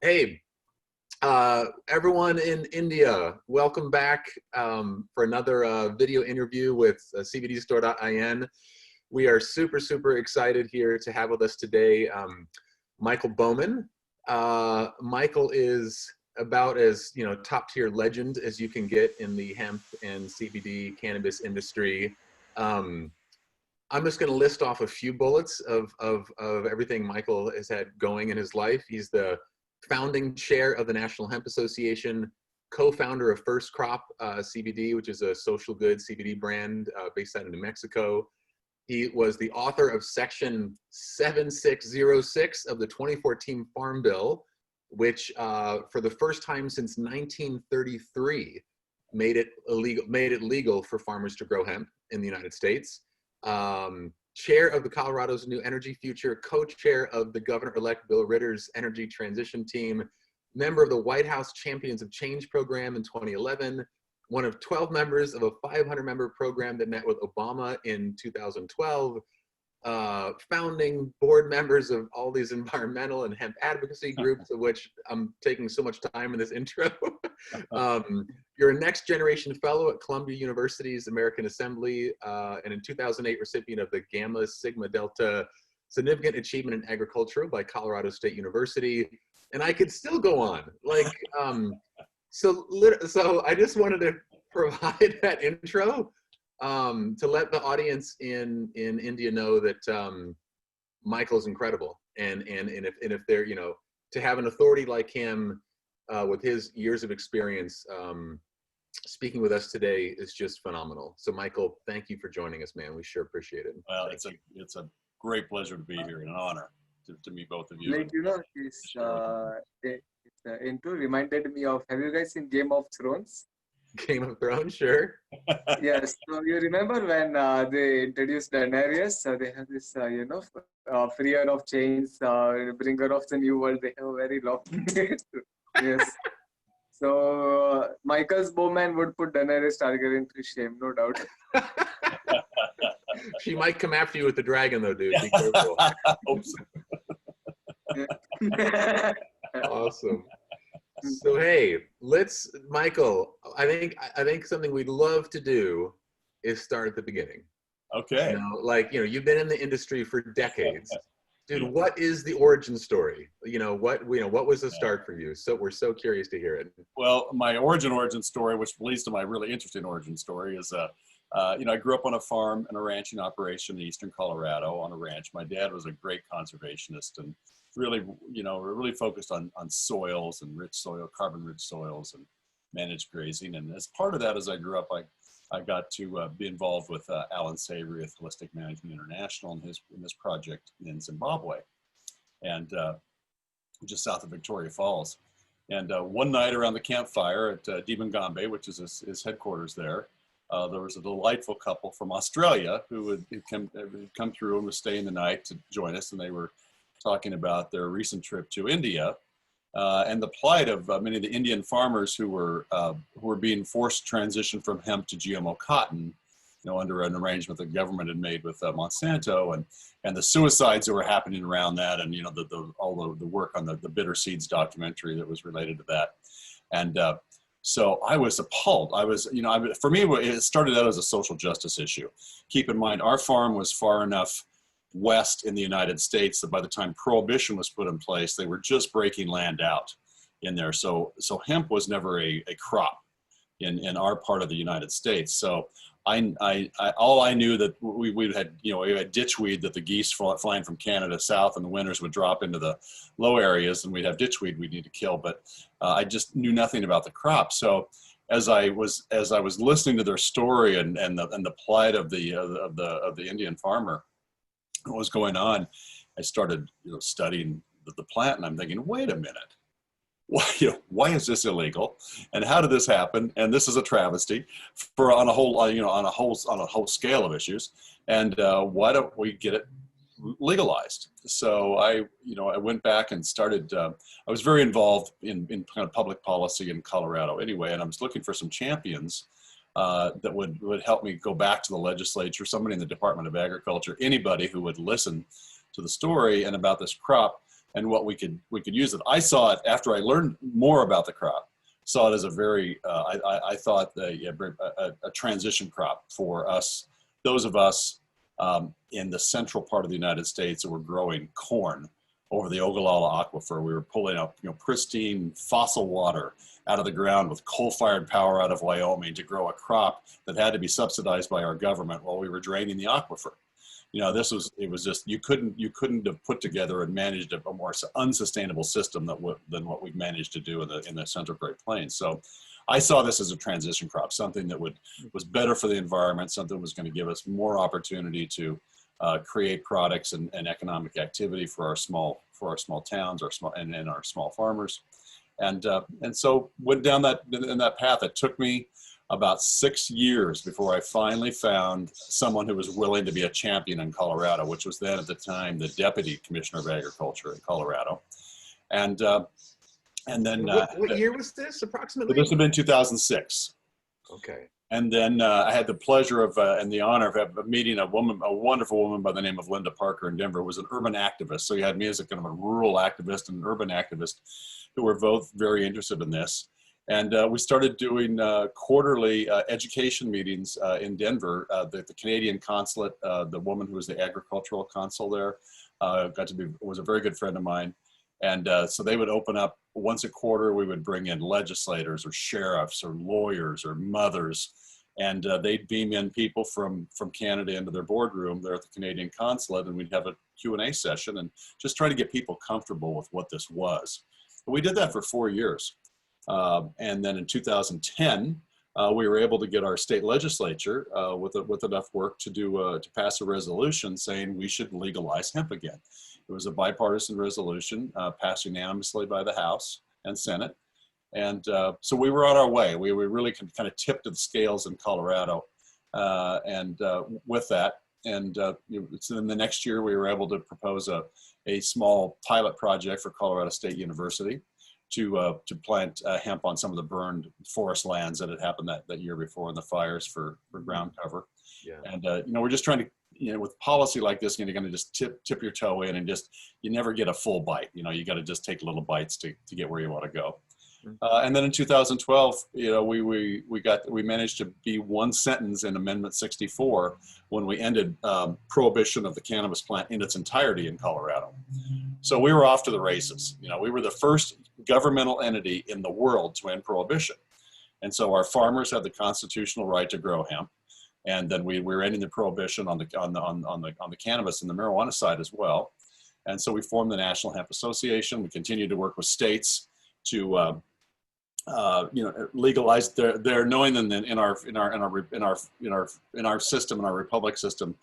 Hey, everyone in India, welcome back for another video interview with CBDstore.in. We are super excited here to have with us today Michael Bowman. Michael is about as top tier legend as you can get in the hemp and CBD cannabis industry. I'm just going to list off a few bullets of everything Michael has had going in his life. He's the founding chair of the National Hemp Association, co-founder of First Crop CBD, which is a social good CBD brand based out of New Mexico. He was the author of Section 7606 of the 2014 Farm Bill, which for the first time since 1933 made it legal for farmers to grow hemp in the United States. Chair of the Colorado's New Energy Future, co-chair of the Governor-elect Bill Ritter's Energy Transition Team, member of the White House Champions of Change program in 2011, one of 12 members of a 500-member program that met with Obama in 2012, founding board members of all these environmental and hemp advocacy groups, of which I'm taking so much time in this intro. You're a next generation fellow at Columbia University's American Assembly, and in 2008 recipient of the Gamma Sigma Delta Significant Achievement in Agriculture by Colorado State University. And I could still go on. So I just wanted to provide that intro to let the audience in India know that Michael's incredible, and if they're to have an authority like him with his years of experience speaking with us today is just phenomenal. So Michael, thank you for joining us, man. We sure appreciate it. Well, it's a great pleasure to be here and an honor to meet both of you. Like this intro reminded me of, have you guys seen Game of Thrones? Game of Thrones, sure. Yes. So you remember when they introduced Daenerys? They have this, freer of chains, bringer of the new world. They have a very long name. Yes. So Michael's Bowman would put Daenerys Targaryen to shame, no doubt. She might come after you with the dragon, though, dude. Be careful. Awesome. So hey, Michael, I think something we'd love to do is start at the beginning. Okay. You've been in the industry for decades. Dude, what is the origin story? What was the start for you? So we're so curious to hear it. Well, my origin story, which leads to my really interesting origin story, is I grew up on a farm and a ranching operation in eastern Colorado on a ranch. My dad was a great conservationist and really focused on soils and rich soil, carbon-rich soils, and managed grazing. And as part of that, as I grew up, I got to be involved with Alan Savory at Holistic Management International in this project in Zimbabwe, and just south of Victoria Falls. And one night around the campfire at Dibangambe, which is his headquarters there was a delightful couple from Australia who had come through and was staying the night to join us, and they were talking about their recent trip to India and the plight of many of the Indian farmers who were being forced to transition from hemp to GMO cotton, under an arrangement the government had made with Monsanto, and the suicides that were happening around that, and all the work on the Bitter Seeds documentary that was related to that, and so I was appalled. For me, it started out as a social justice issue. Keep in mind, our farm was far enough west in the United States that by the time prohibition was put in place, they were just breaking land out in there. So hemp was never a crop in our part of the United States. So all I knew that we had ditchweed that the geese flying from Canada south in the winters would drop into the low areas, and we'd have ditchweed we'd need to kill. But I just knew nothing about the crop. So as I was listening to their story and the plight of the Indian farmer, what was going on, I started studying the plant, and I'm thinking, wait a minute, why is this illegal, and how did this happen? And this is a travesty on a whole scale of issues. And why don't we get it legalized? So I went back and started. I was very involved in kind of public policy in Colorado anyway, and I was looking for some champions that would help me go back to the legislature, somebody in the Department of Agriculture, anybody who would listen to the story and about this crop and what we could use it. I saw it after I learned more about the crop. Saw it as a very I thought a transition crop for us, those of us in the central part of the United States that were growing corn over the Ogallala Aquifer. We were pulling up, pristine fossil water out of the ground with coal-fired power out of Wyoming to grow a crop that had to be subsidized by our government while we were draining the aquifer. It was just, you couldn't have put together and managed a more unsustainable system than what we've managed to do in the Central Great Plains. So I saw this as a transition crop, something that was better for the environment, something that was going to give us more opportunity to create products and economic activity for our small towns, and our small farmers, and so went down that path. It took me about 6 years before I finally found someone who was willing to be a champion in Colorado, which was then at the time the Deputy Commissioner of Agriculture in Colorado, and then what year was this approximately? This had been 2006. Okay. And then I had the pleasure of and the honor of meeting a wonderful woman by the name of Linda Parker in Denver, who was an urban activist. So you had me as a kind of a rural activist and an urban activist who were both very interested in this. And we started doing quarterly education meetings in Denver. The Canadian consulate, the woman who was the agricultural consul there, was a very good friend of mine. And so they would open up once a quarter. We would bring in legislators or sheriffs or lawyers or mothers, and they'd beam in people from Canada into their boardroom there at the Canadian consulate, and we'd have a Q&A session and just try to get people comfortable with what this was. And we did that for 4 years. And then in 2010, we were able to get our state legislature with enough work to pass a resolution saying we should legalize hemp again. It was a bipartisan resolution passed unanimously by the House and Senate. And so we were on our way. We really kind of tipped the scales in Colorado with that. And so then the next year we were able to propose a small pilot project for Colorado State University to plant hemp on some of the burned forest lands that had happened that year before in the fires for ground cover. Yeah. And we're just trying to, with policy like this, you're going to just tip your toe in, and you never get a full bite. You got to just take little bites to get where you want to go. And then in 2012, we managed to be one sentence in Amendment 64 when we ended prohibition of the cannabis plant in its entirety in Colorado. So we were off to the races. We were the first governmental entity in the world to end prohibition, and so our farmers had the constitutional right to grow hemp. And then we were ending the prohibition on the cannabis and the marijuana side as well. And so we formed the National Hemp Association. We continued to work with states to legalize their knowing that in our system, in our republic system,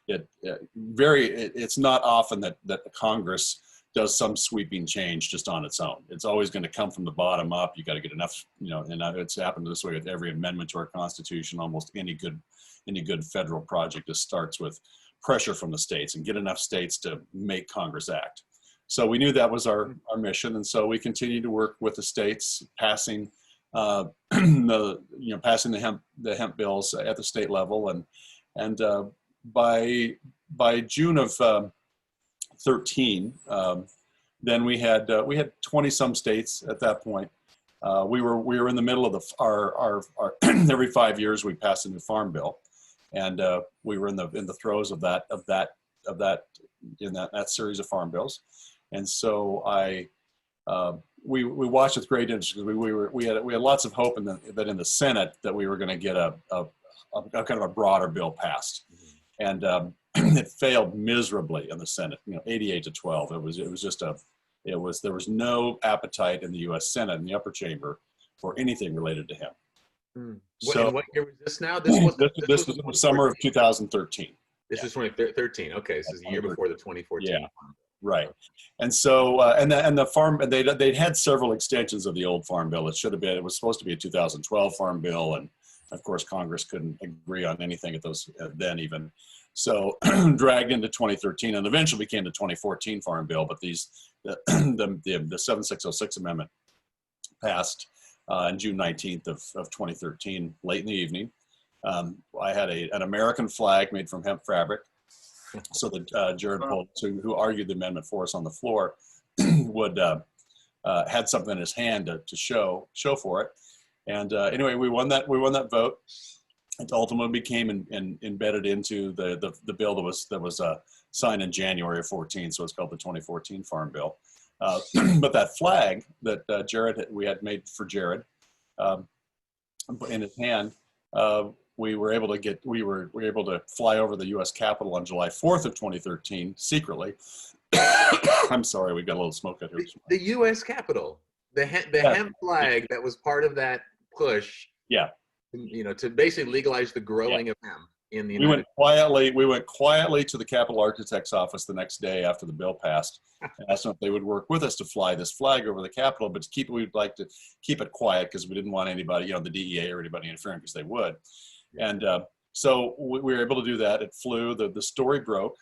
it's not often that Congress does some sweeping change just on its own. It's always going to come from the bottom up. You got to get enough, and it's happened this way with every amendment to our Constitution. Almost any good federal project just starts with pressure from the states and get enough states to make Congress act. So we knew that was our mission, and so we continued to work with the states, passing passing the hemp bills at the state level, and by June of 13, then we had 20 some states at that point. We were in the middle of our every 5 years we passed a new farm bill, and we were in the throes of that series of farm bills. And so we watched with great interest, because we had lots of hope that in the Senate that we were going to get a kind of a broader bill passed, and it failed miserably in the Senate. 88-12. There was no appetite in the U.S. Senate in the upper chamber for anything related to hemp. So what year was this now? This was in the summer of 2013. This is 2013. Okay, this is the year before the 2014. Yeah. Right. And so, the farm, they'd had several extensions of the old farm bill. It was supposed to be a 2012 farm bill. And of course, Congress couldn't agree on anything at then even. So dragged into 2013 and eventually became the 2014 farm bill. But the 7606 amendment passed on June 19th of 2013, late in the evening. I had an American flag made from hemp fabric. So that Jared Polis, who argued the amendment for us on the floor, would had something in his hand to show for it. And anyway, we won that vote. It ultimately became embedded into the bill that was signed in January of 14. So it's called the 2014 Farm Bill. But that flag that we had made for Jared in his hand, we were able to fly over the U.S. Capitol on July 4th of 2013 secretly. I'm sorry, we got a little smoke out here. The U.S. Capitol, the hemp flag that was part of that push. Yeah. To basically legalize the growing of hemp in the United States. We went quietly to the Capitol Architect's office the next day after the bill passed, and asked them if they would work with us to fly this flag over the Capitol, but we'd like to keep it quiet because we didn't want anybody, the DEA or anybody interfering, because they would. And so we were able to do that. It flew. The story broke.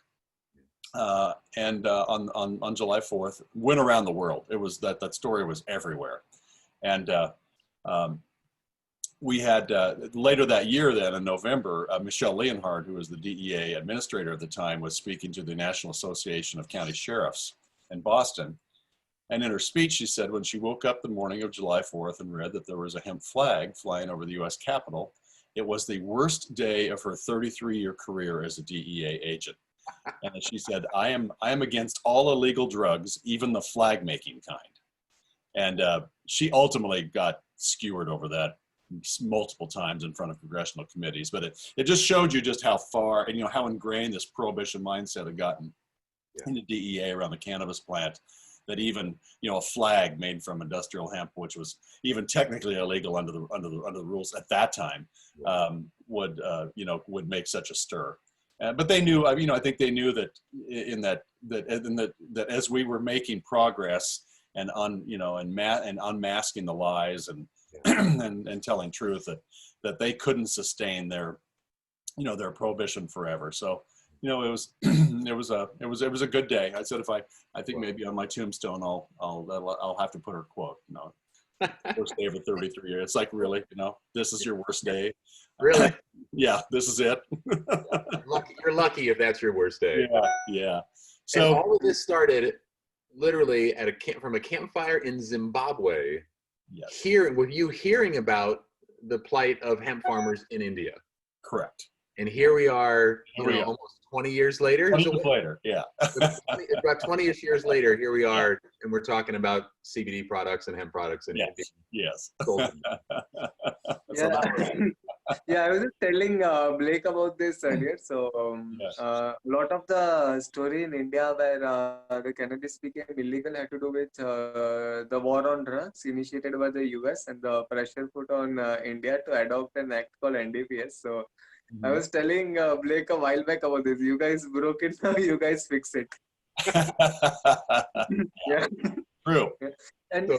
And on July 4th, went around the world. It was that story was everywhere. And we had later that year, then in November, Michelle Leonhard, who was the DEA administrator at the time, was speaking to the National Association of County Sheriffs in Boston. And in her speech, she said when she woke up the morning of July 4th and read that there was a hemp flag flying over the U.S. Capitol, it was the worst day of her 33-year career as a DEA agent. And she said, I am against all illegal drugs, even the flag making kind. And she ultimately got skewered over that multiple times in front of congressional committees. But it just showed you just how far, and how ingrained this prohibition mindset had gotten in the DEA around the cannabis plant, that even a flag made from industrial hemp, which was even technically illegal under the rules at that time, would make such a stir. But they knew, I think they knew that that as we were making progress and unmasking the lies and and telling truth, that they couldn't sustain their prohibition forever. So it was it was a good day. I said I think maybe on my tombstone I'll have to put her quote. Worst day of 33 years. It's like, really, this is your worst day. Really? Yeah, this is it. You're lucky if that's your worst day. Yeah. So and all of this started literally from a campfire in Zimbabwe. Yes. With you hearing about the plight of hemp farmers in India. Correct. And here we are, almost 20 years later. 20 years later, yeah. About 20-ish years later, here we are, and we're talking about CBD products and hemp products in India. Yes. Yeah, I was just telling Blake about this earlier. So a lot of the story in India where the cannabis became illegal had to do with the war on drugs initiated by the US and the pressure put on India to adopt an act called NDPS. So I was telling Blake a while back about this. You guys broke it, now you guys fix it. Yeah. True. And